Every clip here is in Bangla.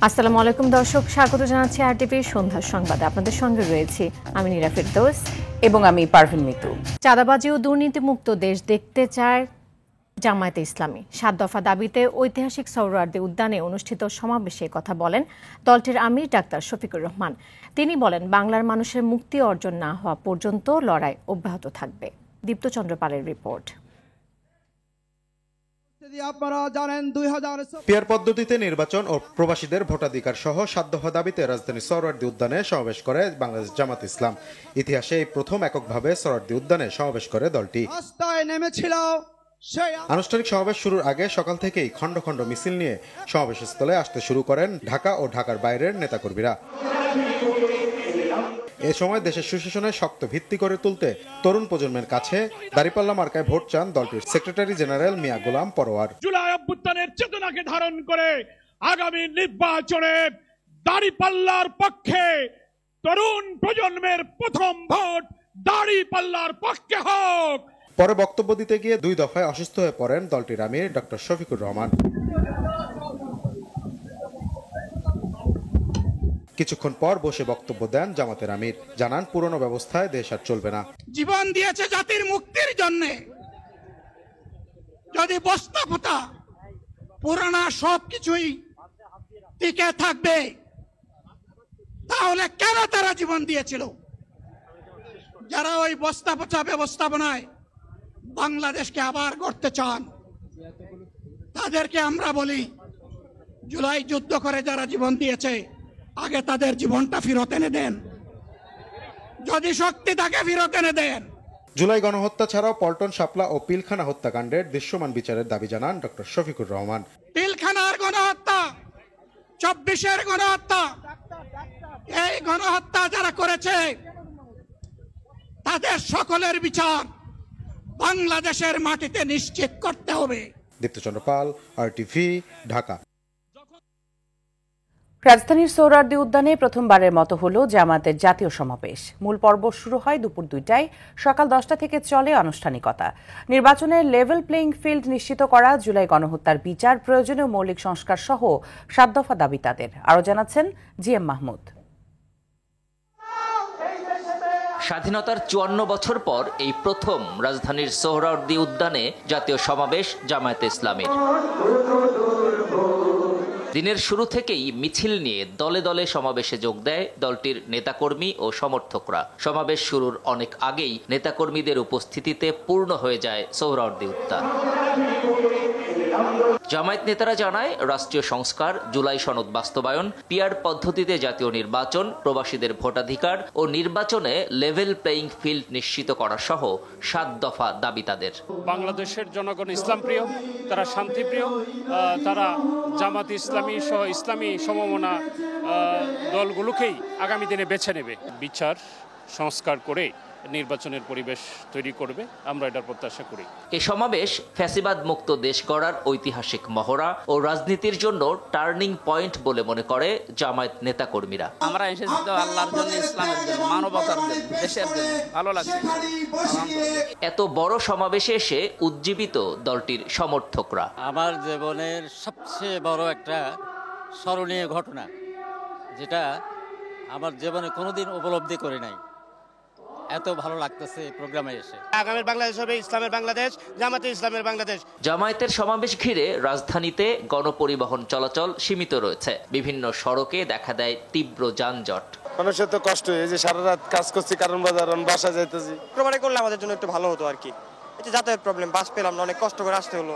আসসালামু আলাইকুম দর্শক, স্বাগত জানাচ্ছি আরটিভির সন্ধ্যার সংবাদে। আপনাদের সঙ্গে রয়েছি আমি নীরা ফেরদৌস এবং আমি পারভিন মিতু। চাঁদাবাজি ও দুর্নীতিমুক্ত দেশ দেখতে চায় জামায়াতে ইসলামী। 7 দফা দাবিতে ঐতিহাসিক সোহরাওয়ার্দী উদ্যানে অনুষ্ঠিত সমাবেশে কথা বলেন দলটির আমির ডাক্তার শফিকুর রহমান। তিনি বলেন, বাংলার মানুষের মুক্তি অর্জন না হওয়া পর্যন্ত লড়াই অব্যাহত থাকবে। দীপ্তচন্দ্র পালের রিপোর্ট। পিয়ার পদ্ধতিতে নির্বাচন ও প্রবাসীদের ভোটাধিকার সহ 7 দফা দাবিতে রাজধানীর সোহরাওয়ার্দী উদ্যানে সমাবেশ করে বাংলাদেশ জামাত ইসলাম। ইতিহাসে এই প্রথম এককভাবে সোহরাওয়ার্দী উদ্যানে সমাবেশ করে দলটি। আনুষ্ঠানিক সমাবেশ শুরুর আগে সকাল থেকেই খণ্ড খণ্ড মিছিল নিয়ে সমাবেশস্থলে আসতে শুরু করেন ঢাকা ও ঢাকার বাইরের নেতাকর্মীরা। এ সময় দেশের সুশাসনে শক্ত ভিত্তি করে তুলতে তরুণ প্রজন্মের কাছে দাঁড়িপাল্লা মার্কায় ভোট চান দলটির সেক্রেটারি জেনারেল মিয়া গোলাম পরোয়ার। জুলাই অভ্যুত্থানের চেতনাকে ধারণ করে আগামী নির্বাচনে দাঁড়িপাল্লার পক্ষে তরুণ প্রজন্মের প্রথম ভোট দাঁড়িপাল্লার পক্ষে হোক। পরে বক্তব্য দিতে গিয়ে 2 দফায় অসুস্থ হয়ে পড়েন দলটির আমির ডক্টর শফিকুর রহমান। কিছুক্ষণ পর বসে বক্তব্য দেন জামাতের আমির। জানান, পুরনো ব্যবস্থায় দেশ আর চলবে না। জীবন দিয়েছে জাতির মুক্তির জন্য। যদি বস্তাপতা পুরানা সবকিছুই টিকে থাকবে, তাহলে কেন তারা জীবন দিয়েছিল? যারা ওই বস্তাপচা ব্যবস্থাপনায় বাংলাদেশকে আবার গড়তে চান, তাদেরকে আমরা বলি, জুলাই যুদ্ধ করে যারা জীবন দিয়েছে, আগে তাদের জীবনটা ফেরত এনে দেন। যদি শক্তি তাকে ফেরত এনে দেন। জুলাই গণহত্যা ছাড়াও পল্টন, শাপলা ও পিলখানা হত্যাকাণ্ডের দৃশ্যমান বিচারের দাবি জানান ডক্টর শফিকুর রহমান। পিলখানার গণহত্যা, 24-এর গণহত্যা, এই গণহত্যা যারা করেছে তাদের সকলের বিচার বাংলাদেশের মাটিতে নিশ্চিত করতে হবে। দীপ্তচন্দ্র পাল, আরটিভি, ঢাকা। রাজধানীর সোহরাওয়ার্দী উদ্যানে প্রথমবারের মতো হলো জামায়াতের জাতীয় সমাবেশ। মূল পর্ব শুরু হয় দুপুর 2টায়। সকাল 10টা থেকে চলে আনুষ্ঠানিকতা। নির্বাচনের লেভেল প্লেইং ফিল্ড নিশ্চিত করা, জুলাই গণহত্যার বিচার, প্রয়োজনীয় মৌলিক সংস্কার সহ 7 দফা দাবি তাদের। আরও জানাচ্ছেন জিএম মাহমুদ। স্বাধীনতার 54 বছর পর এই প্রথম রাজধানীর সোহরাওয়ার্দী উদ্যানে জাতীয় সমাবেশ জামায়াতে ইসলামীর। দিনের শুরু থেকেই মিছিল নিয়ে দলে দলে সমাবেশে যোগ দেয় দলটির নেতাকর্মী ও সমর্থকরা। সমাবেশ শুরুর অনেক আগেই নেতাকর্মীদের উপস্থিতিতে পূর্ণ হয়ে যায় সোহরাওয়ার্দী উদ্যান। জামায়াত নেতারা জানায়, রাষ্ট্রীয় সংস্কার, জুলাই সনদ বাস্তবায়ন, পিয়ার পদ্ধতিতে জাতীয় নির্বাচন, প্রবাসীদের ভোটাধিকার ও নির্বাচনে লেভেল প্লেইং ফিল্ড নিশ্চিত করা সহ 7 দফা দাবি তাদের। বাংলাদেশের জনগণ ইসলাম প্রিয়, তারা শান্তিপ্রিয়, তারা জামাত ইসলামী সহ ইসলামী সমমনা দলগুলোকেই আগামী দিনে বেছে নেবে। বিচার সংস্কার করে নির্বাচনের পরিবেশ তৈরি করবে, আমরা এটার প্রত্যাশা করি। এ সমাবেশ ফ্যাসিবাদ মুক্ত দেশ গড়ার ঐতিহাসিক মহড়া ও রাজনীতির জন্য টার্নিং পয়েন্ট বলে মনে করে জামায়াত নেতাকর্মীরা। আমরা এসেছি তো আল্লাহর জন্য, ইসলামের জন্য, মানবতার জন্য, দেশের জন্য। ভালো লাগছে। এত বড় সমাবেশে এসে উজ্জীবিত দলটির সমর্থকরা। আমার জীবনের সবচেয়ে বড় একটা স্মরণীয় ঘটনা, যেটা আমার জীবনে কোনোদিন উপলব্ধি করে নাই। এত ভালো লাগতেছে প্রোগ্রামে এসে। আগামীর বাংলাদেশ হবে ইসলামের বাংলাদেশ, জামাতে ইসলামের বাংলাদেশ। জামায়াতের সমাবেশ ঘিরে রাজধানীতে গণপরিবহন চলাচল সীমিত রয়েছে। বিভিন্ন সড়কে দেখা দেয় তীব্র যানজট। মানুষের তো কষ্ট, এই যে সারা রাত কাজ করছি, কারণ বাজার বাসা যাইতেছি। প্রমাণে করলে আমাদের জন্য একটু ভালো হতো আর কি। এটা যাতায়াত প্রবলেম, বাস পেলাম না, অনেক কষ্ট করে আসতে হলো।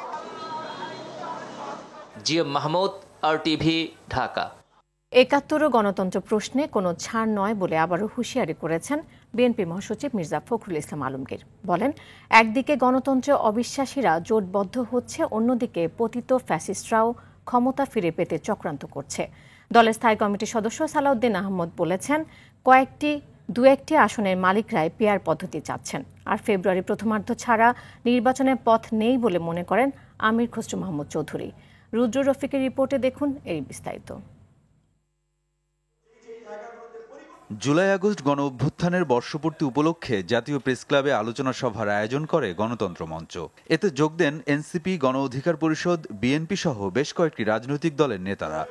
GM Mahmud, RTV, Dhaka. 71 গণতন্ত্র প্রশ্নে কোনো ছাড় নয় বলে আবারও হুঁশিয়ারি করেছেন বিএনপি মহাসচিব মির্জা ফখরুল ইসলাম আলমগীর। বলেন, একদিকে গণতন্ত্রে অবিশ্বাসীরা জোটবদ্ধ হচ্ছে, অন্যদিকে পতিত ফ্যাসিস্টরাও ক্ষমতা ফিরে পেতে চক্রান্ত করছে। দলের স্থায়ী কমিটির সদস্য সালাউদ্দিন আহমদ বলেছেন, দু একটি আসনের মালিকরাই পিয়ার পদ্ধতি চাচ্ছেন, আর ফেব্রুয়ারি প্রথমার্ধ ছাড়া নির্বাচনের পথ নেই বলে মনে করেন আমির খসরু মাহমুদ চৌধুরী। রুদ্র রফিকের রিপোর্টে দেখুন এই বিস্তারিত। জুলাই আগস্ট গণ অভ্যুত্থানের বর্ষপূর্তি উপলক্ষে জাতীয় প্রেস ক্লাবে আলোচনা সভার আয়োজন করে গণতন্ত্র মঞ্চ। এতে যোগ দেন এনসিপি, গণ অধিকার পরিষদ, বিএনপি সহ বেশ কয়েকটি রাজনৈতিক দলের নেতারা।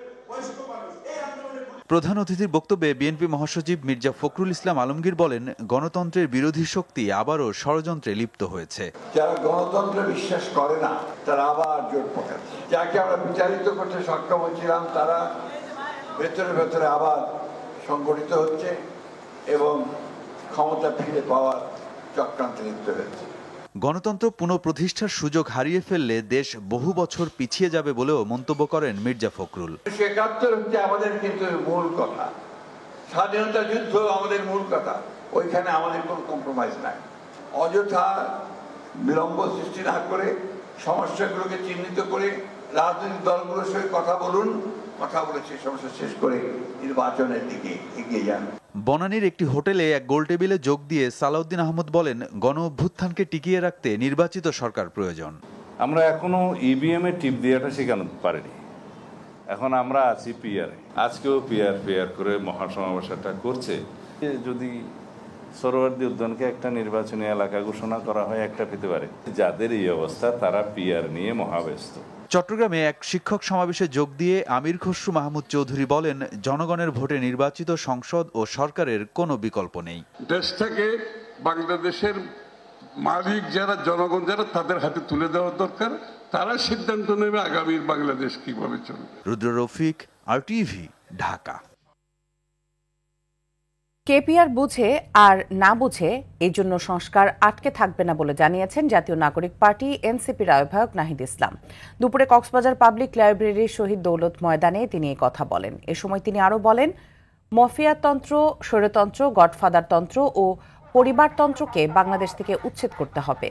প্রধান অতিথির বক্তব্যে বিএনপি মহাসচিব মির্জা ফখরুল ইসলাম আলমগীর বলেন, গণতন্ত্রের বিরোধী শক্তি আবারও ষড়যন্ত্রে লিপ্ত হয়েছে। যারা গণতন্ত্রে বিশ্বাস করে না তারা আবার জোট পাকাচ্ছে। যাকে আমরা বিচারিত করতে সক্ষম হচ্ছিলাম তারা ভেতরে ভেতরে আবার সংগঠিত হচ্ছে এবং ক্ষমতা ফিরে পাওয়ার চক্রান্তে লিপ্ত হয়েছে। গণতন্ত্র পুনঃপ্রতিষ্ঠার সুযোগ হারিয়ে ফেললে দেশ বহু বছর পিছিয়ে যাবে বলেও মন্তব্য করেন মির্জা ফখরুল। 1971 হচ্ছে আমাদের কিন্তু মূল কথা, স্বাধীনতা যুদ্ধ আমাদের মূল কথা, ওইখানে আমাদের কোনো কম্প্রোমাইজ নাই। অযথা বিলম্ব সৃষ্টি না করে সমস্যাগুলোকে চিহ্নিত করে রাজনৈতিক দলগুলোর সঙ্গে কথা বলুন, কথা বলে সেই সমস্যা শেষ করে নির্বাচনের দিকে এগিয়ে যান। বনানীর একটি হোটেলে এক গোলটেবিলে যোগ দিয়ে সালাউদ্দিন আহমদ বলেন, গণ অভ্যুত্থানকে টিকিয়ে রাখতে নির্বাচিত সরকার প্রয়োজন। আমরা এখনো ইভিএম এ টিপ দিয়েটা শেখানো পারিনি, এখন আমরা আছি পিআরে। আজকেও পিআর করে মহাসমাবেশটা করছে। যদি সরোয়ার্দী উদ্যানকে একটা নির্বাচনী এলাকা ঘোষণা করা হয়, একটা পেতে পারে। যাদের এই অবস্থা তারা পিআর নিয়ে মহাব্যস্ত। চট্টগ্রামে এক শিক্ষক সমাবেশে যোগ দিয়ে আমির খসরু মাহমুদ চৌধুরী বলেন, জনগণের ভোটে নির্বাচিত সংসদ ও সরকারের কোনো বিকল্প নেই। দেশটাকে বাংলাদেশের মালিক যারা, জনগণ যারা, তাদের হাতে তুলে দেওয়া দরকার। তারা সিদ্ধান্ত নেবে আগামীর বাংলাদেশ কিভাবে চলবে। রুদ্র রফিক, RTV, ঢাকা। কেপিআর বুঝে আর না বুঝে এই জন্য সংস্কার আটকে থাকবে না বলে জানিয়েছেন জাতীয় নাগরিক পার্টি এনসিপির আহ্বায়ক নাহিদ ইসলাম। দুপুরে কক্সবাজার পাবলিক লাইব্রেরির শহীদ দৌলত ময়দানে তিনি এই কথা বলেন। এ সময় তিনি আরও বলেন, মফিয়াতন্ত্র, স্বৈরতন্ত্র, গডফাদারতন্ত্র ও পরিবারতন্ত্রকে বাংলাদেশ থেকে উচ্ছেদ করতে হবে।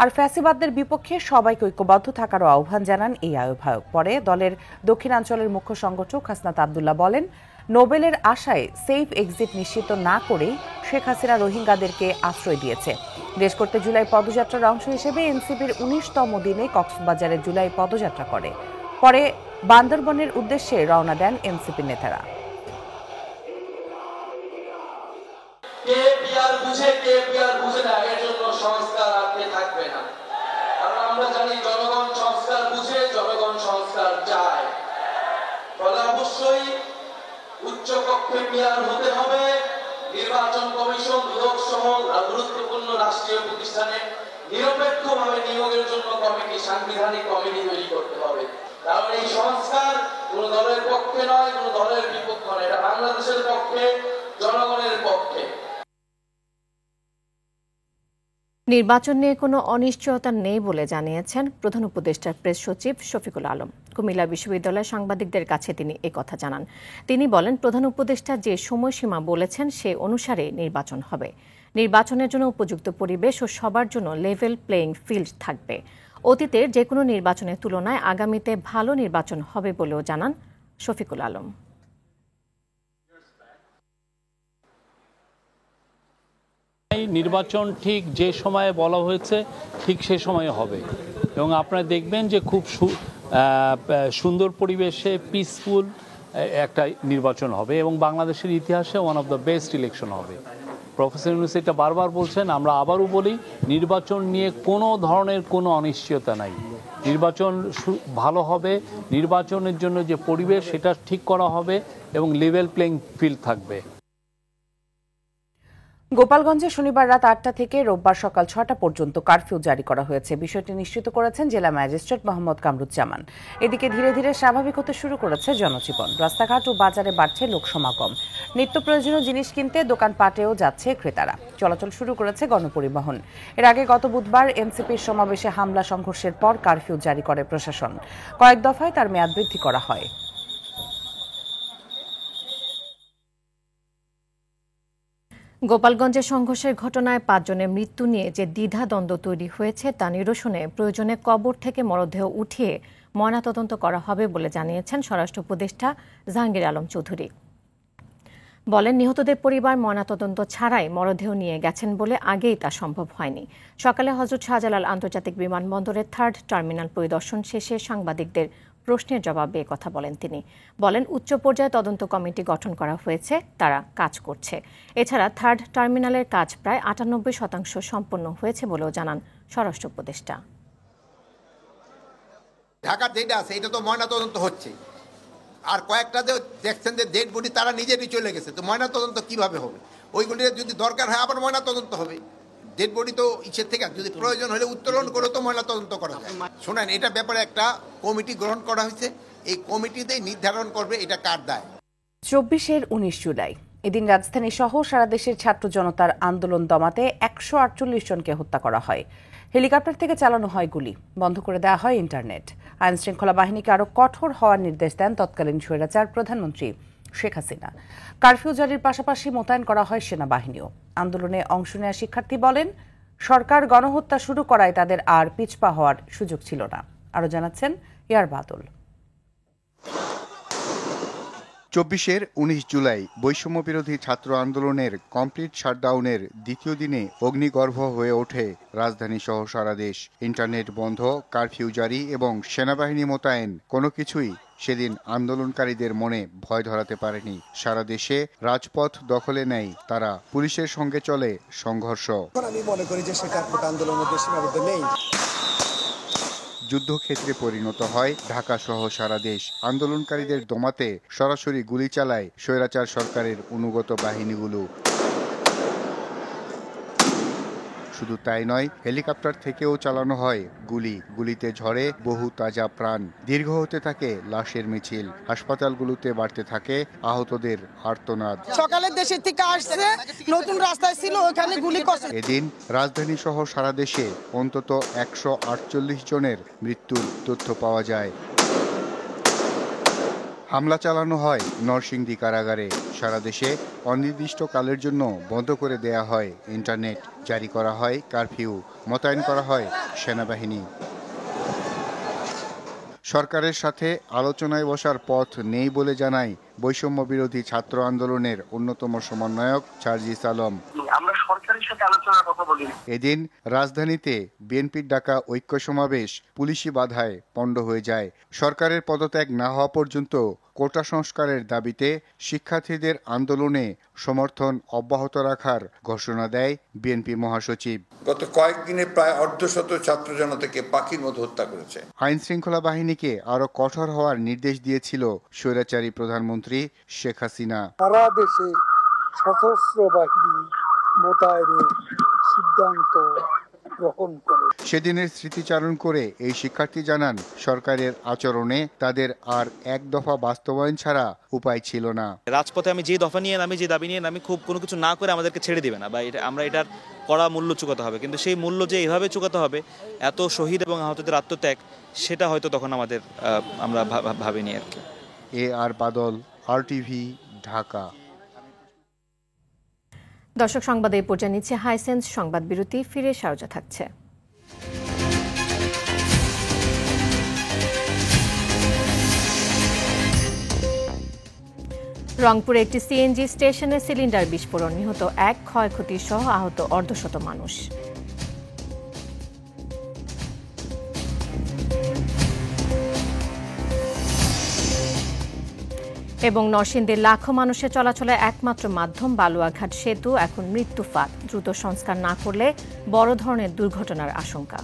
আর ফ্যাসিবাদদের বিপক্ষে সবাইকে ঐক্যবদ্ধ থাকারও আহ্বান জানান এই আহ্বায়ক। পরে দলের দক্ষিণাঞ্চলের মুখ্য সংগঠক হাসনাত আবদুল্লাহ বলেন, নোবেলের আশায় সেফ এক্সিট নিশ্চিত না করেই শেখ হাসিনা রোহিঙ্গাদেরকে আশ্রয় দিয়েছে। দেশ করতে জুলাই পদযাত্রার অংশ হিসেবে এনসিপির 19তম দিনে কক্সবাজারে জুলাই পদযাত্রা করে। পরে বান্দরবনের উদ্দেশ্যে রওনা দেন এনসিপি নেতারা। কেপিআর বুঝে না, এর জন্য সংস্কার আটকে থাকবে না। কারণ আমরা জানি জনগণ সংস্কার বুঝে, জনগণ সংস্কার চায়। ফলে অবশ্যই উচ্চ কক্ষে পিআর হতে হবে। নির্বাচন কমিশন, দুদক সহ গুরুত্বপূর্ণ রাষ্ট্রীয় প্রতিষ্ঠানে নিরপেক্ষভাবে নিয়োগের জন্য কমিটি, সাংবিধানিক কমিটি তৈরি করতে হবে। কারণ এই সংস্কার কোন দলের পক্ষে নয়, কোন দলের বিপক্ষ নয়, এটা বাংলাদেশের পক্ষে, জনগণের পক্ষে। নির্বাচন নিয়ে কোনো অনিশ্চয়তা নেই বলে জানিয়েছেন প্রধান উপদেষ্টার প্রেস সচিব শফিকুল আলম। কুমিল্লা বিশ্ববিদ্যালয়ের সাংবাদিকদের কাছে তিনি একথা জানান। তিনি বলেন, প্রধান উপদেষ্টা যে সময়সীমা বলেছেন সে অনুসারে নির্বাচন হবে। নির্বাচনের জন্য উপযুক্ত পরিবেশ ও সবার জন্য লেভেল প্লেইং ফিল্ড থাকবে। অতীতের যে কোনো নির্বাচনের তুলনায় আগামীতে ভালো নির্বাচন হবে বলেও জানান শফিকুল আলম। নির্বাচন ঠিক যে সময়ে বলা হয়েছে ঠিক সে সময়ে হবে এবং আপনারা দেখবেন যে খুব সুন্দর পরিবেশে পিসফুল একটা নির্বাচন হবে এবং বাংলাদেশের ইতিহাসে one of the best election হবে। প্রফেসর ইউনূস এটা বারবার বলছেন, আমরা আবারও বলি, নির্বাচন নিয়ে কোনো ধরনের কোনো অনিশ্চয়তা নাই। নির্বাচন ভালো হবে, নির্বাচনের জন্য যে পরিবেশ সেটা ঠিক করা হবে এবং লেভেল প্লেইং ফিল্ড থাকবে। গোপালগঞ্জে শনিবার রাত 8টা থেকে রোববার সকাল 6টা পর্যন্ত কারফিউ জারি করা হয়েছে। বিষয়টি নিশ্চিত করেছেন জেলা ম্যাজিস্ট্রেট মোহাম্মদ কামরুজ্জামান। এদিকে ধীরে ধীরে স্বাভাবিক হতে শুরু করেছে জনজীবন। রাস্তাঘাট ও বাজারে বাড়ছে লোক সমাগম। নিত্য প্রয়োজনীয় জিনিস কিনতে দোকানপাটেও যাচ্ছে ক্রেতারা। চলাচল শুরু করেছে গণপরিবহন। এর আগে গত বুধবার এনসিপির সমাবেশে হামলা সংঘর্ষের পর কারফিউ জারি করে প্রশাসন। কয়েক দফায় তার মেয়াদ বৃদ্ধি করা হয়। গোপালগঞ্জে সংঘর্ষের ঘটনায় 5 জনের মৃত্যু নিয়ে যে দ্বিধাদ্বন্দ্ব তৈরি হয়েছে তা নিরসনে প্রয়োজনে কবর থেকে মরদেহ উঠিয়ে ময়নাতদন্ত করা হবে বলে জানিয়েছেন স্বরাষ্ট্র উপদেষ্টা জাহাঙ্গীর আলম চৌধুরী। বলেন, নিহতদের পরিবার ময়নাতদন্ত ছাড়াই মরদেহ নিয়ে গেছেন বলে আগেই তা সম্ভব হয়নি। সকালে হযরত শাহজালাল আন্তর্জাতিক বিমানবন্দরের 3rd টার্মিনাল পরিদর্শন শেষে সাংবাদিকদের প্রশ্নের জবাবে কথা বলেন তিনি। বলেন, উচ্চ পর্যায়ে তদন্ত কমিটি গঠন করা হয়েছে, তারা কাজ করছে। এছাড়া 3rd টার্মিনালের কাজ প্রায় 98% সম্পন্ন হয়েছে বলেও জানান স্বরাষ্ট্র উপদেষ্টা। ঢাকার যেটা আছে এটা তো ময়নাতদন্ত হচ্ছে, আর কয়েকটা যে দেখছেন যে ডেড বডি তারা নিজেরই চলে গেছে, তো ময়না তদন্ত কিভাবে হবে? ওইগুলির যদি দরকার হয় আবার ময়না তদন্ত হবে। ডেড বডি তো ইচ্ছের থেকে যদি প্রয়োজন হলে উত্তোলন করে তো ময়না তদন্ত করা যায়। শোনেন, এটা ব্যাপারে একটা কমিটি গ্রহণ করা হয়েছে, এই কমিটিতেই নির্ধারণ করবে এটা কার দায়। 24-এর 19 জুলাই এদিন রাজধানী সহ সারা দেশের ছাত্র জনতার আন্দোলন দমাতে 148 জনকে হত্যা করা হয়। হেলিকপ্টার থেকে চালানো হয় গুলি, বন্ধ করে দেওয়া হয় ইন্টারনেট। আইন শৃঙ্খলা বাহিনীকে আরও কঠোর হওয়ার নির্দেশ দেন তৎকালীন স্বৈরাচার প্রধানমন্ত্রী শেখ হাসিনা। কারফিউ জারির পাশাপাশি মোতায়েন করা হয় সেনাবাহিনীও। আন্দোলনে অংশ নেওয়া শিক্ষার্থী বলেন, সরকার গণহত্যা শুরু করায় তাদের আর পিছপা হওয়ার সুযোগ ছিল না। আরও জানাচ্ছেন ইয়ার বাদল। 24-এর 19 জুলাই বৈষম্য বিরোধী ছাত্র আন্দোলনের কমপ্লিট শাটডাউনের দ্বিতীয় দিনে অগ্নিগর্ভ হয়ে ওঠে রাজধানী সহ সারা দেশ। ইন্টারনেট বন্ধ, কারফিউ জারি এবং সেনাবাহিনী মোতায়েন কোনো কিছুই সেদিন আন্দোলনকারীদের মনে ভয় ধরাতে পারেনি। সারা দেশে রাজপথ দখলে নেয় তারা, পুলিশের সঙ্গে চলে সংঘর্ষ। আমি মনে করি যে সেটা আন্দোলনের দেশের মধ্যে নেই। যুদ্ধক্ষেত্রে পরিণত হয় ঢাকা সহ সারা দেশ। আন্দোলনকারীদের দমাতে সরাসরি গুলি চালায় স্বৈরাচার সরকারের অনুগত বাহিনীগুলো। শুধু তাই নয়, হেলিকপ্টার থেকেও চালানো হয় গুলি। গুলিতে ঝরে বহু তাজা প্রাণ। দীর্ঘ হতে থাকে লাশের মিছিল। হাসপাতালগুলোতে বাড়তে থাকে আহতদের আর্তনাদ। সকালের দেশের থেকে আসছে, নতুন রাস্তায় ছিল, ওখানে গুলি করছে। এদিন রাজধানী সহ সারা দেশে অন্তত 148 জনের মৃত্যুর তথ্য পাওয়া যায়। হামলা চালানো হয় নরসিংদী কারাগারে। সারা দেশে অনির্দিষ্টকালের জন্য বন্ধ করে দেয়া হয় ইন্টারনেট, জারি করা হয় কারফিউ, মোতায়েন করা হয় সেনাবাহিনী। সরকারের সাথে আলোচনায় বসার পথ নেই বলে জানায় বৈষম্য বিরোধী ছাত্র আন্দোলনের অন্যতম সমন্বয়ক সার্জিস আলম। আমরা সরকারের সাথে আলোচনার কথা বলি। এদিন রাজধানীতে বিএনপির ডাকা ঐক্য সমাবেশ পুলিশি বাধায় পণ্ড হয়ে যায়। সরকারের পদত্যাগ না হওয়া পর্যন্ত কোটা সংস্কারের দাবিতে শিক্ষার্থীদের আন্দোলনে সমর্থন অব্যাহত রাখার ঘোষণা দেয় বিএনপি মহাসচিব। গত কয়েকদিনে প্রায় অর্ধশত ছাত্র জনতাকে পাখির মতো হত্যা করেছে। আইন শৃঙ্খলা বাহিনীকে আরো কঠোর হওয়ার নির্দেশ দিয়েছিল স্বৈরাচারী প্রধানমন্ত্রী শেখ হাসিনা। সারা দেশে সশস্ত্র বাহিনী মোতায়েনের সিদ্ধান্ত গ্রহণ করে। সেদিনের স্মৃতিচারণ করে এই শিক্ষার্থী জানান, সরকারের আচরণে তাদের আর এক দফা বাস্তবায়ন ছাড়া উপায় ছিল না। রাজপথে আমি যে দফা নিয়ে নামি, যে দাবি নিয়ে নামি, খুব কোনো কিছু না করে আমাদেরকে ছেড়ে দিবে না, বা আমরা এটার কড়া মূল্য চুকাতে হবে। কিন্তু সেই মূল্য যে এভাবে চুকাতে হবে, এত শহীদ এবং আহতদের আত্মত্যাগ, সেটা হয়তো তখন আমরা ভাবিনি আর কি। আর বাদল, RTV, ঢাকা। দর্শক, সংবাদে এই পর্যায়ে নিচ্ছে হাইসেন্স সংবাদ বিরতি। ফিরে সারজা থাকছে। রংপুরে একটি সিএনজি স্টেশনে সিলিন্ডার বিস্ফোরণ, নিহত 1, ক্ষয়ক্ষতি সহ আহত অর্ধশত মানুষ। এবং নরসিংদীর লাখো মানুষের চলাচলের একমাত্র মাধ্যম বালুয়াঘাট সেতু এখন মৃত্যু ফাঁদ, দ্রুত সংস্কার না করলে বড় ধরনের দুর্ঘটনার আশঙ্কা।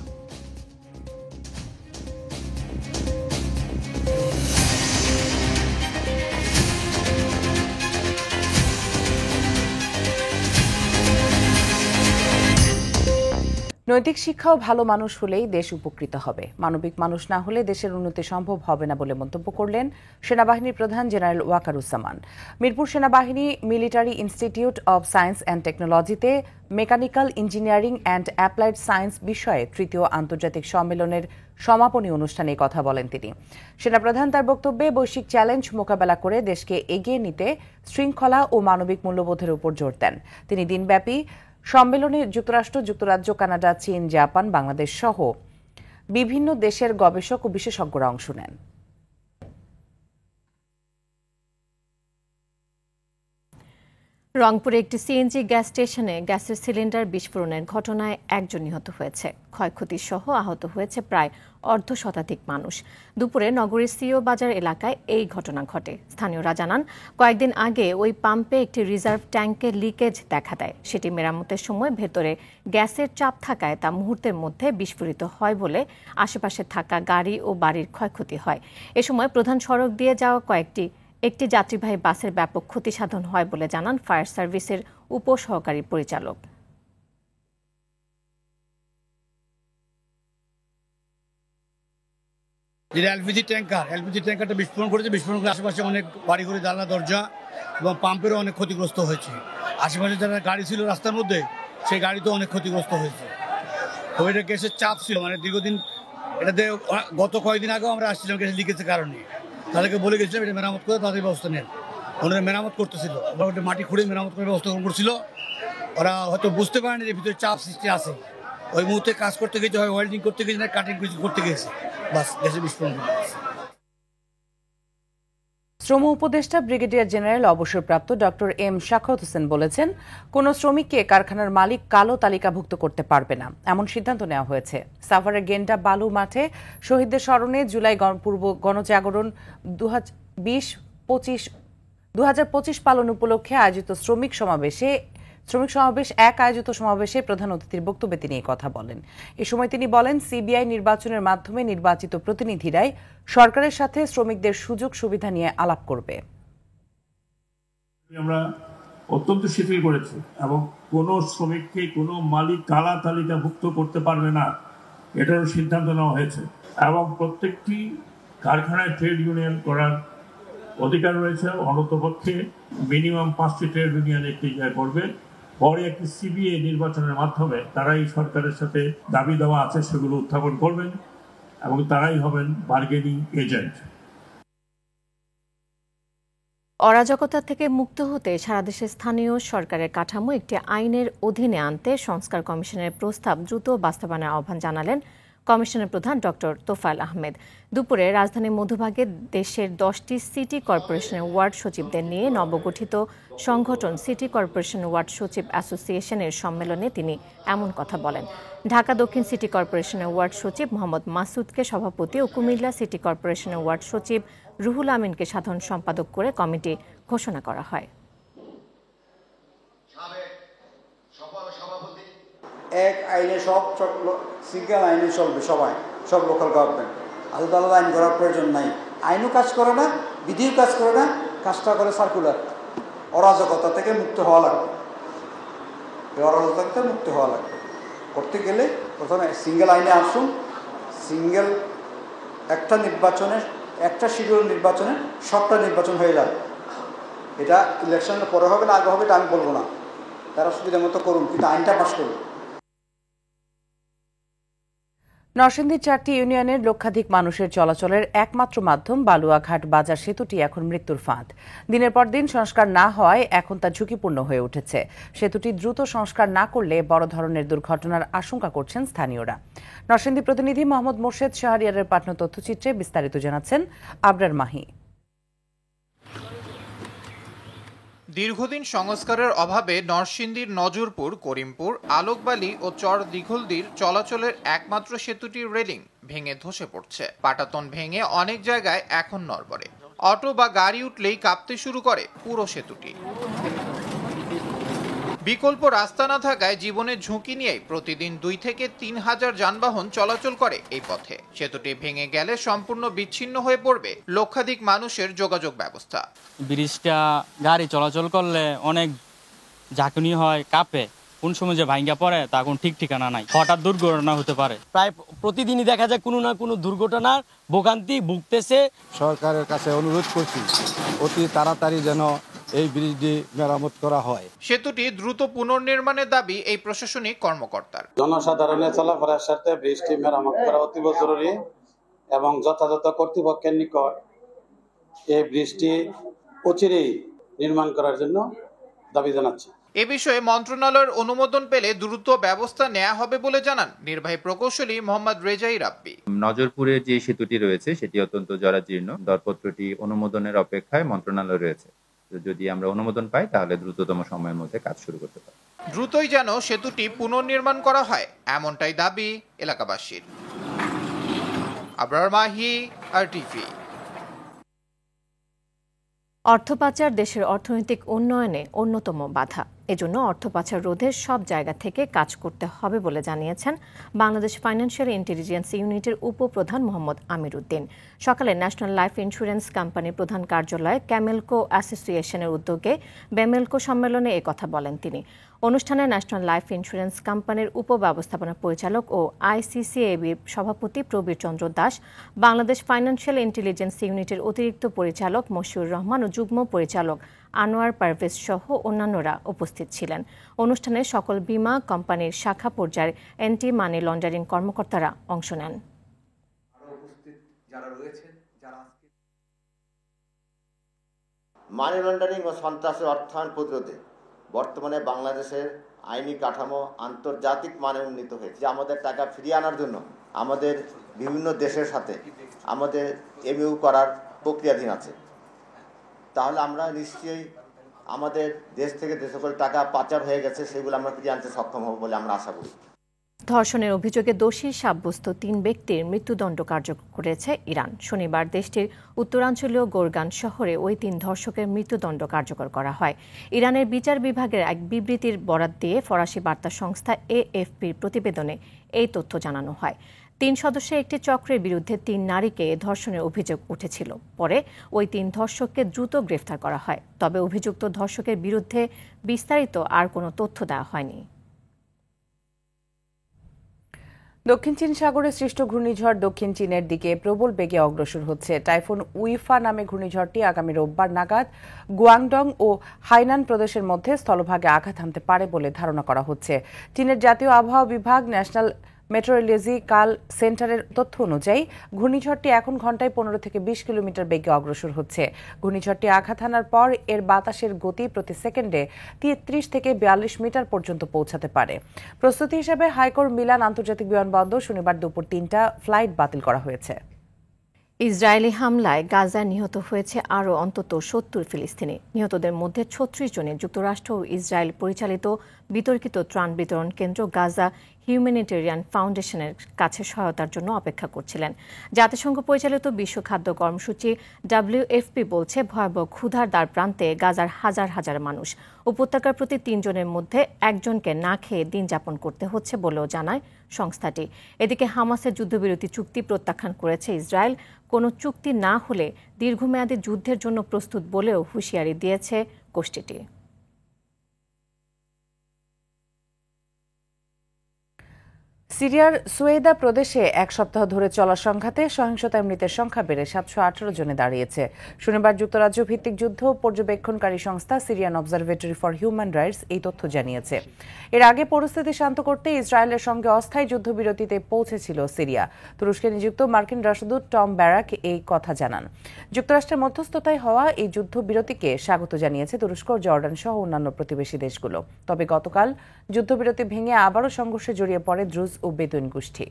নৈতিক শিক্ষা ও ভালো মানুষ হলেই দেশ উপকৃত হবে, মানবিক মানুষ না হলে দেশের উন্নতি সম্ভব হবে না বলে মন্তব্য করলেন সেনাবাহিনীর প্রধান জেনারেল ওয়াকারুজ্জামান। মিরপুর সেনাবাহিনী military institute of science and টেকনোলজিতে mechanical engineering and applied science বিষয়ে তৃতীয় আন্তর্জাতিক সম্মেলনের সমাপনী অনুষ্ঠানে কথা বলেন তিনি। সেনাপ্রধান তার বক্তব্যে বৈশ্বিক চ্যালেঞ্জ মোকাবেলা করে দেশকে এগিয়ে নিতে শৃঙ্খলা ও মানবিক মূল্যবোধের উপর জোর দেন। তিনি দিনব্যাপী সম্মেলনে যুক্তরাষ্ট্র, যুক্তরাজ্য, কানাডা, চীন, জাপান, বাংলাদেশ সহ বিভিন্ন দেশের গবেষক ও বিশেষজ্ঞরা অংশ নেন। রংপুরে একটি সিএনজি গ্যাস স্টেশনে গ্যাসের সিলিন্ডার বিস্ফোরণের ঘটনায় একজন নিহত হয়েছে। ক্ষয়ক্ষতি সহ আহত হয়েছে প্রায় অর্ধশতাধিক মানুষ। দুপুরে নগরীর সিও বাজার এলাকায় এই ঘটনা ঘটে। স্থানীয়রা জানান, কয়েকদিন আগে ওই পাম্পে একটি রিজার্ভ ট্যাঙ্কে লিকেজ দেখা দেয়। সেটি মেরামতের সময় ভেতরে গ্যাসের চাপ থাকায় তা মুহূর্তের মধ্যে বিস্ফোরিত হয় বলে আশেপাশে থাকা গাড়ি ও বাড়ির ক্ষয়ক্ষতি হয়। এ সময় প্রধান সড়ক দিয়ে যাওয়া একটি যাত্রীবাহী বাসের ব্যাপক ক্ষতি সাধন হয় বলে জানান ফায়ার সার্ভিসের উপসহকারী পরিচালক। যেটা এলপিজি ট্যাঙ্কারটা বিস্ফোরণ করেছে। বিস্ফোরণ করে আশেপাশে অনেক বাড়িঘরে জানলা দরজা এবং পাম্পেরও অনেক ক্ষতিগ্রস্ত হয়েছে। আশেপাশে যারা গাড়ি ছিল রাস্তার মধ্যে, সেই গাড়িতেও অনেক ক্ষতিগ্রস্ত হয়েছে। তো এটা গ্যাসের চাপ ছিল, দীর্ঘদিন এটাতে গত কয়েকদিন আগেও আমরা আসছিলাম গ্যাসের লিকেজের কারণে। তাদেরকে বলে গেছিলাম এটা মেরামত করে তাদের ব্যবস্থা নেন। ওনারা মেরামত করতেছিল, ওটা মাটি খুঁড়ে মেরামত করে ব্যবস্থা গ্রহণ করছিল। ওরা হয়তো বুঝতে পারেনি যে ভিতরে চাপ সৃষ্টি আছে। ওই মুহূর্তে কাজ করতে গেছে, হয় ওয়েল্ডিং করতে গেছে না কাটিং করতে গেছে, বাস গ্যাসের বিস্ফোরণ ঘটেছে। শ্রম উপদেষ্টা ব্রিগেডিয়ার জেনারেল অবসরপ্রাপ্ত ডক্টর এম শাখাওয়াত হোসেন বলেছেন, কোন শ্রমিককে কারখানার মালিক কালো তালিকাভুক্ত করতে পারবে না, এমন সিদ্ধান্ত নেওয়া হয়েছে। সাভারের গেন্ডা বালু মাঠে শহীদদের স্মরণে জুলাই পূর্ব গণজাগরণ 2025 পালন উপলক্ষে আয়োজিত শ্রমিক সমাবেশ আয়োজিত সমাবেশে প্রধান অতিথির বক্তব্যে তিনি এই কথা বলেন। এ সময় তিনি বলেন, সিবিআই নির্বাচনের মাধ্যমে নির্বাচিত প্রতিনিধিরাই সরকারের সাথে শ্রমিকদের সুযোগ সুবিধা নিয়ে আলাপ করবে। আমরা অত্যন্ত শিথিল করেছি এবং কোন শ্রমিককে কোনো মালিক কালা তালিকাভুক্ত করতে পারবে না, এটারও সিদ্ধান্ত নেওয়া হয়েছে। এবং প্রত্যেকটি কারখানায় ট্রেড ইউনিয়ন করার অধিকার রয়েছে। অন্ততপক্ষে মিনিমাম 5টি ট্রেড ইউনিয়ন একটি জায়গায় করবে। পরে একটি সিবিআই নির্বাচনের মাধ্যমে তারাই সরকারের সাথে দাবি দেওয়া আছে সেগুলো উত্থাপন করবেন এবং তারাই হবেন বার্গেনিং এজেন্ট। অরাজকতা থেকে মুক্ত হতে সারা দেশে স্থানীয় সরকারের কাঠামো একটি আইনের অধীনে আনতে সংস্কার কমিশনের প্রস্তাব দ্রুত বাস্তবায়নের আহ্বান জানালেন কমিশনের প্রধান ডক্টর তোফায়েল আহমেদ। দুপুরে রাজধানীর মধুবাগে দেশের 10টি সিটি কর্পোরেশনের ওয়ার্ড সচিবদের নিয়ে নবগঠিত সংগঠন সিটি কর্পোরেশন ওয়ার্ড সচিব অ্যাসোসিয়েশনের সম্মেলনে তিনি এমন কথা বলেন। ঢাকা দক্ষিণ সিটি কর্পোরেশনের ওয়ার্ড সচিব মোহাম্মদ মাসুদকে সভাপতি ও কুমিল্লা সিটি কর্পোরেশনের ওয়ার্ড সচিব রুহুল আমিনকে সাধারণ সম্পাদক করে কমিটি ঘোষণা করা হয়। এক আইনে সব সিঙ্গেল আইনে চলবে সবাই, সব লোকাল গভর্নমেন্ট। আলাদা আলাদা আইন করার প্রয়োজন নাই। আইনও কাজ করে না, বিধিও কাজ করে না, কাজটা করে সার্কুলার। অরাজকতা থেকে মুক্ত হওয়া লাগবে, অরাজকতা থেকে মুক্ত হওয়া লাগবে। করতে গেলে প্রথমে সিঙ্গেল আইনে আসুন, সিঙ্গেল একটা নির্বাচনের একটা শিডিউল নির্বাচনে সবটা নির্বাচন হয়ে যাবে। এটা ইলেকশনের পরে হবে না আগে হবে এটা আমি বলবো না, তারা সুবিধা মতো করুন, কিন্তু আইনটা পাস করুন। নরসিংদীর 4টি ইউনিয়নের লক্ষাধিক মানুষের চলাচলের একমাত্র মাধ্যম বালুয়াঘাট বাজার সেতুটি এখন মৃত্যুর ফাঁদ। দিনের পর দিন সংস্কার না হওয়ায় এখন তা ঝুঁকিপূর্ণ হয়ে উঠেছে। সেতুটি দ্রুত সংস্কার না করলে বড় ধরনের দুর্ঘটনার আশঙ্কা করছেন স্থানীয়রা। নরসিংদী প্রতিনিধি মোহাম্মদ মোর্শেদ শাহরিয়ারের পাঠানো তথ্যচিত্রে বিস্তারিত জানাচ্ছেন আবরার মাহি। দীর্ঘদিন সংস্কারের অভাবে নরসিংদীর নজরপুর, করিমপুর, আলোকবালি ও চর দীঘলদীর চলাচলের একমাত্র সেতুটির রেলিং ভেঙে ধসে পড়ছে। পাটাতন ভেঙে অনেক জায়গায় এখন নড়বড়ে। অটো বা গাড়ি উঠলেই কাঁপতে শুরু করে পুরো সেতুটি। বিকল্প রাস্তা না থাকায় জীবনের ঝুঁকি নিয়ে প্রতিদিন 2 থেকে 3 হাজার যানবাহন চলাচল করে এই পথে। সেতুটি ভেঙে গেলে সম্পূর্ণ বিচ্ছিন্ন হয়ে পড়বে লক্ষাধিক মানুষের যোগাযোগ ব্যবস্থা। ব্রিজটা গাড়ি চলাচল করলে অনেক ঝাঁকুনি হয়, কাঁপে। কোন সময় যে ভাঙ্গা পড়ে তা কোন ঠিক ঠিকানা নাই, হঠাৎ দুর্ঘটনা হতে পারে। প্রায় প্রতিদিনই দেখা যায় কোনো না কোনো দুর্ঘটনার ভোগান্তি ভুগতেছে। সরকারের কাছে অনুরোধ করছি অতি তাড়াতাড়ি যেন এই ব্রিজটি মেরামত করা হয়। সেতুটি দ্রুত পুনর্নির্মাণের দাবি এই প্রশাসনিক কর্মকর্তার। জনসাধারণের চলাফেরার স্বার্থে ব্রিজটি মেরামত করা অতীব জরুরি এবং যথাযথ কর্তৃপক্ষের নিকট এই ব্রিজটি অচিরেই নির্মাণ করার জন্য দাবি জানাচ্ছি। এ বিষয়ে মন্ত্রণালয়ের অনুমোদন পেলে দ্রুত ব্যবস্থা নেওয়া হবে বলে জানান নির্বাহী প্রকৌশলী মোহাম্মদ রেজাই রাব্বি। নজরপুরে যে সেতুটি রয়েছে সেটি অত্যন্ত জরাজীর্ণ, দরপত্রটি অনুমোদনের অপেক্ষায় মন্ত্রণালয় রয়েছে। যদি আমরা অনুমোদন পাই তাহলে দ্রুততম সময়ের মধ্যে কাজ শুরু করতে পারি। দ্রুতই যেন সেতুটি পুনর্নির্মাণ করা হয় এমনটাই দাবি এলাকাবাসীর। আবরার মাহি, RTV। অর্থ পাচার দেশের অর্থনৈতিক উন্নয়নে অন্যতম বাধা। এজন্য অর্থ পাচার রোধে সব জায়গা থেকে কাজ করতে হবে বলে জানিয়েছেন বাংলাদেশ ফাইন্যান্সিয়াল ইন্টেলিজেন্স ইউনিটের উপপ্রধান মোহাম্মদ আমির উদ্দিন। সকালে ন্যাশনাল লাইফ ইন্স্যুরেন্স কোম্পানির প্রধান কার্যালয়ে ক্যামেলকো অ্যাসোসিয়েশনের উদ্যোগে বেমেলকো সম্মেলনে একথা বলেন তিনি। অনুষ্ঠানে ন্যাশনাল লাইফ ইন্স্যুরেন্স কোম্পানির উপব্যবস্থাপনা পরিচালক ও ICCABর সভাপতি প্রবীর চন্দ্র দাস, বাংলাদেশ ফাইন্যান্সিয়াল ইন্টেলিজেন্স ইউনিটের অতিরিক্ত পরিচালক মশিউর রহমান ও যুগ্ম পরিচালক আনোয়ার পারভেজ সহ অন্যান্যরা উপস্থিত ছিলেন। অনুষ্ঠানে সকল বীমা কোম্পানির শাখা পর্যায়ের অ্যান্টি মানি লন্ডারিং কর্মকর্তারা অংশ নেন। মানি লন্ডারিং ও সন্ত্রাসের অর্থায়ন প্রতিরোধে বর্তমানে বাংলাদেশের আইনি কাঠামো আন্তর্জাতিক মানে উন্নীত হয়েছে। আমাদের টাকা ফিরিয়ে আনার জন্য আমাদের বিভিন্ন দেশের সাথে আমাদের MOU করার প্রক্রিয়াধীন আছে। তাহলে আমরা নিশ্চয়ই আমাদের দেশ থেকে যে সকল টাকা পাচার হয়ে গেছে সেগুলো আমরা ফিরিয়ে আনতে সক্ষম হব বলে আমরা আশা করি। ধর্ষণের অভিযোগে দোষী সাব্যস্ত 3 ব্যক্তির মৃত্যুদণ্ড কার্যকর করেছে ইরান। শনিবার দেশটির উত্তরাঞ্চলীয় গোরগান শহরে ওই 3 ধর্ষকের মৃত্যুদণ্ড কার্যকর করা হয়। ইরানের বিচার বিভাগের এক বিবৃতির বরাত দিয়ে ফরাসি বার্তা সংস্থা AFPর প্রতিবেদনে এই তথ্য জানানো হয়। 3 সদস্যের একটি চক্রের বিরুদ্ধে 3 নারীকে ধর্ষণের অভিযোগ উঠেছিল। পরে ওই 3 ধর্ষককে দ্রুত গ্রেফতার করা হয়। তবে অভিযুক্ত ধর্ষকের বিরুদ্ধে বিস্তারিত আর কোনো তথ্য দেওয়া হয়নি। দক্ষিণ চীন সাগরে সৃষ্ট ঘূর্ণিঝড় দক্ষিণ চীনের দিকে প্রবল বেগে অগ্রসর হচ্ছে। টাইফুন উইফা নামে ঘূর্ণিঝড়টি আগামী রোববার নাগাদ গুয়াংডং ও হাইনান প্রদেশের মধ্যে স্থলভাগে আঘাত হানতে পারে বলে ধারণা করা হচ্ছে। চীনের জাতীয় আবহাওয়া বিভাগ ন্যাশনাল মেট্রোলজিক্যাল সেন্টারের তথ্য অনুযায়ী ঘূর্ণিঝড়টি এখন ঘন্টায় 15 থেকে 20 কিলোমিটার বেগে অগ্রসর হচ্ছে। ঘূর্ণিঝড়টি আঘাত হানার পর এর বাতাসের গতি প্রতি সেকেন্ডে 33 থেকে 42 মিটার পর্যন্ত পৌঁছাতে পারে। প্রস্তুতি হিসেবে হাইকোর মিলান আন্তর্জাতিক বিমানবন্দর শনিবার দুপুর 3টা ফ্লাইট বাতিল করা হয়েছে। ইসরায়েলি হামলায় গাজায় নিহত হয়েছে আরও অন্তত 70 ফিলিস্তিনি। নিহতদের মধ্যে 36 জনে যুক্তরাষ্ট্র ও ইসরায়েল পরিচালিত বিতর্কিত ত্রাণ বিতরণ কেন্দ্র গাজা হিউম্যানিটেরিয়ান ফাউন্ডেশনের কাছে সহায়তার জন্য অপেক্ষা করছিলেন। জাতিসংঘ পরিচালিত বিশ্ব খাদ্য কর্মসূচি WFP বলছে ভয়াবহ ক্ষুধার দ্বার প্রান্তে গাজার হাজার হাজার মানুষ। উপত্যকার প্রতি 3 জনের মধ্যে 1 জনকে না খেয়ে দিন যাপন করতে হচ্ছে বলেও জানায় সংস্থাটি। এদিকে হামাসের যুদ্ধবিরতি চুক্তি প্রত্যাখ্যান করেছে ইসরায়েল। কোনো চুক্তি না হলে দীর্ঘমেয়াদী যুদ্ধের জন্য প্রস্তুত বলেও হুঁশিয়ারি দিয়েছে গোষ্ঠীটি। সিরিয়ার সুয়েদা প্রদেশে 1 সপ্তাহ ধরে চলা সংঘাতে সহিংসতায় মৃতের সংখ্যা বেড়ে 718 জনে দাঁড়িয়েছে। শনিবার যুক্তরাজ্য ভিত্তিক যুদ্ধ পর্যবেক্ষণকারী সংস্থা Syrian observatory for human rights এই তথ্য জানিয়েছে। এর আগে পরিস্থিতি শান্ত করতে ইসরায়েলের সঙ্গে অস্থায়ী যুদ্ধবিরতিতে পৌঁছেছিল সিরিয়া। তুরস্কে নিযুক্ত মার্কিন রাষ্ট্রদূত টম ব্যারাক এই কথা জানান। যুক্তরাষ্ট্রের মধ্যস্থতায় হওয়া এই যুদ্ধবিরতিকে স্বাগত জানিয়েছে তুরস্ক, জর্ডান সহ অন্যান্য প্রতিবেশী দেশগুলো। তবে গতকাল যুদ্ধবিরতি ভেঙে আবারও সংঘর্ষে জড়িয়ে পড়ে দ্রুজ ও বেদুইন গোষ্ঠী।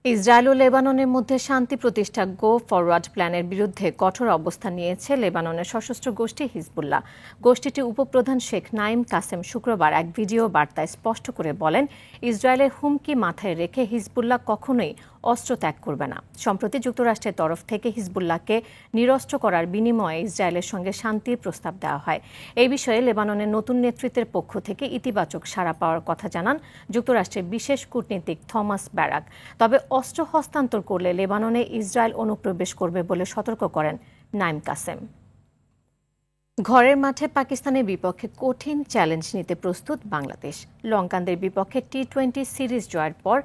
ইসরায়েল ও লেবাননের মধ্যে শান্তি প্রতিষ্ঠা গো ফরওয়ার্ড প্ল্যানের বিরুদ্ধে কঠোর অবস্থান নিয়েছে লেবাননের সশস্ত্র গোষ্ঠী হিজবুল্লাহ। গোষ্ঠীটির উপপ্রধান শেখ নাইম কাসেম শুক্রবার এক ভিডিও বার্তায় স্পষ্ট করে বলেন, ইসরায়েলের হুমকি মাথায় রেখে হিজবুল্লাহ কখনোই অস্ত্র ত্যাগ করবে না। সম্প্রতি যুক্তরাষ্ট্রের তরফ থেকে হিজবুল্লাহকে নিরস্ত্র করার বিনিময়ে ইসরায়েলের সঙ্গে শান্তির প্রস্তাব দেওয়া হয়। এই বিষয়ে লেবাননের নতুন নেতৃত্বের পক্ষ থেকে ইতিবাচক সাড়া পাওয়ার কথা জানান যুক্তরাষ্ট্রের বিশেষ কূটনীতিক থমাস ব্যারাক। তবে অস্ত্র হস্তান্তর করলে লেবাননে ইসরায়েল অনুপ্রবেশ করবে বলে সতর্ক করেন নাইম কাসেম। ঘরের মাঠে পাকিস্তানের বিপক্ষে কঠিন চ্যালেঞ্জ নিতে প্রস্তুত বাংলাদেশ। লঙ্কানদের বিপক্ষে টি-20 সিরিজ জয়ের পর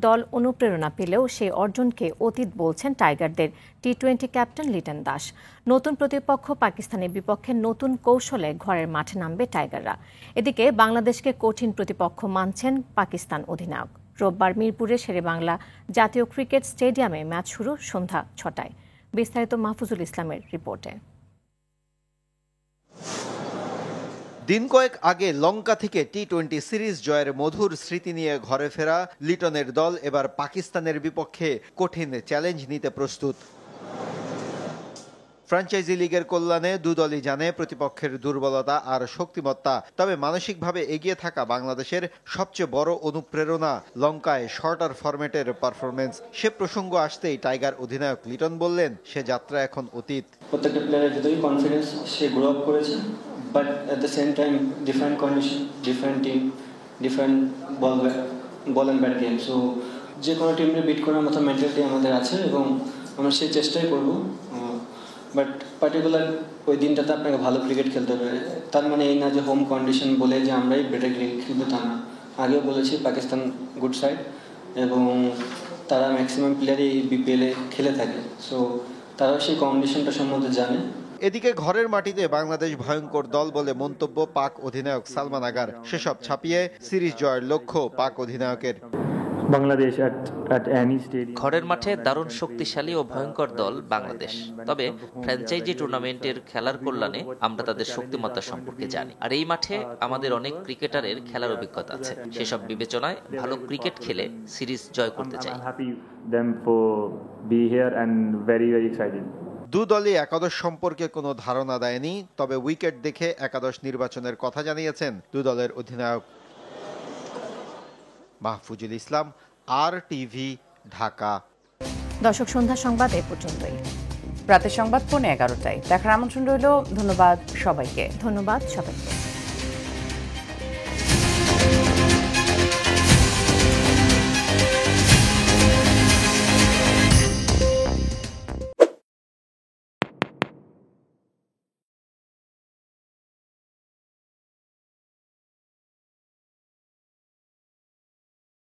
দল অনুপ্রেরণা পেলেও সেই অর্জনকে অতীত বলছেন টাইগারদের টি-20 ক্যাপ্টেন লিটন দাস। নতুন প্রতিপক্ষ পাকিস্তানের বিপক্ষে নতুন কৌশলে ঘরের মাঠে নামবে টাইগাররা। এদিকে বাংলাদেশকে কঠিন প্রতিপক্ষ মানছেন পাকিস্তান অধিনায়ক। রোববার মিরপুরে শেরেবাংলা জাতীয় ক্রিকেট স্টেডিয়ামে ম্যাচ শুরু সন্ধ্যা 6টায়। বিস্তারিত মাহফুজুল ইসলামের রিপোর্টে। দিন কয়েক আগে লঙ্কা থেকে টি-20 সিরিজ জয়ের মধুর স্মৃতি নিয়ে ঘরে ফেরা লিটনের দল এবার পাকিস্তানের বিপক্ষে কঠিন চ্যালেঞ্জ নিতে প্রস্তুত। ফ্র্যাঞ্চাইজি লিগের কল্যাণে দুদলই জানে প্রতিপক্ষের দুর্বলতা আর শক্তিমত্তা, তবে মানসিকভাবে এগিয়ে থাকা বাংলাদেশের সবচেয়ে বড় অনুপ্রেরণা লঙ্কায় শর্টার ফরম্যাটের পারফরমেন্স। সে প্রসঙ্গ আসতেই টাইগার অধিনায়ক লিটন বললেন, সে যাত্রা এখন অতীত। প্রত্যেকটা প্লেয়ারের ভিতরেই কনফিডেন্স, সে গ্রো আপ করেছে, but at the same time different condition, different team, different ball and bat game. So যে কোনো টিমকে বিট করার মতো মেন্টালিটি আমাদের আছে এবং আমরা সেই চেষ্টাই করবো। বাট পার্টিকুলার ওই দিনটাতে আপনাকে ভালো ক্রিকেট খেলতে হবে, তার মানে এই না যে হোম কন্ডিশন বলে যে আমরাই বেটার ক্রিকেট খেলবো তা না। আগেও বলেছি পাকিস্তান গুড সাইড এবং তারা ম্যাক্সিমাম প্লেয়ারই এই বিপিএলে খেলে থাকে, সো তারাও সেই কন্ডিশনটা সম্বন্ধে জানে। এদিকে ঘরের মাটিতে বাংলাদেশ ভয়ঙ্কর দল বলে মন্তব্য পাক অধিনায়ক সালমান আগার। সেসব ছাপিয়ে সিরিজ জয়ের লক্ষ্য পাক অধিনায়কের। ঘরের মাঠে দারুণ শক্তিশালী ও ভয়ঙ্কর দল বাংলাদেশ, তবে ফ্র্যাঞ্চাইজি টুর্নামেন্টের খেলার কল্যাণে আমরা তাদের শক্তিমত্তা সম্পর্কে জানি। আর এই মাঠে আমাদের অনেক ক্রিকেটারের খেলার অভিজ্ঞতা আছে। সেসব বিবেচনায় ভালো ক্রিকেট খেলে সিরিজ জয় করতে চাই। দু দলই একাদশ সম্পর্কে কোনো ধারণা দেয়নি, তবে উইকেট দেখে একাদশ নির্বাচনের কথা জানিয়েছেন দু দলের অধিনায়ক। মাহফুজুল ইসলাম, RTV, ঢাকা। দর্শক, সন্ধ্যা সংবাদ এ পর্যন্তই। রাতের সংবাদ 11:15টায় দেখার আমন্ত্রণ রইল। ধন্যবাদ সবাইকে। ধন্যবাদ সবাইকে।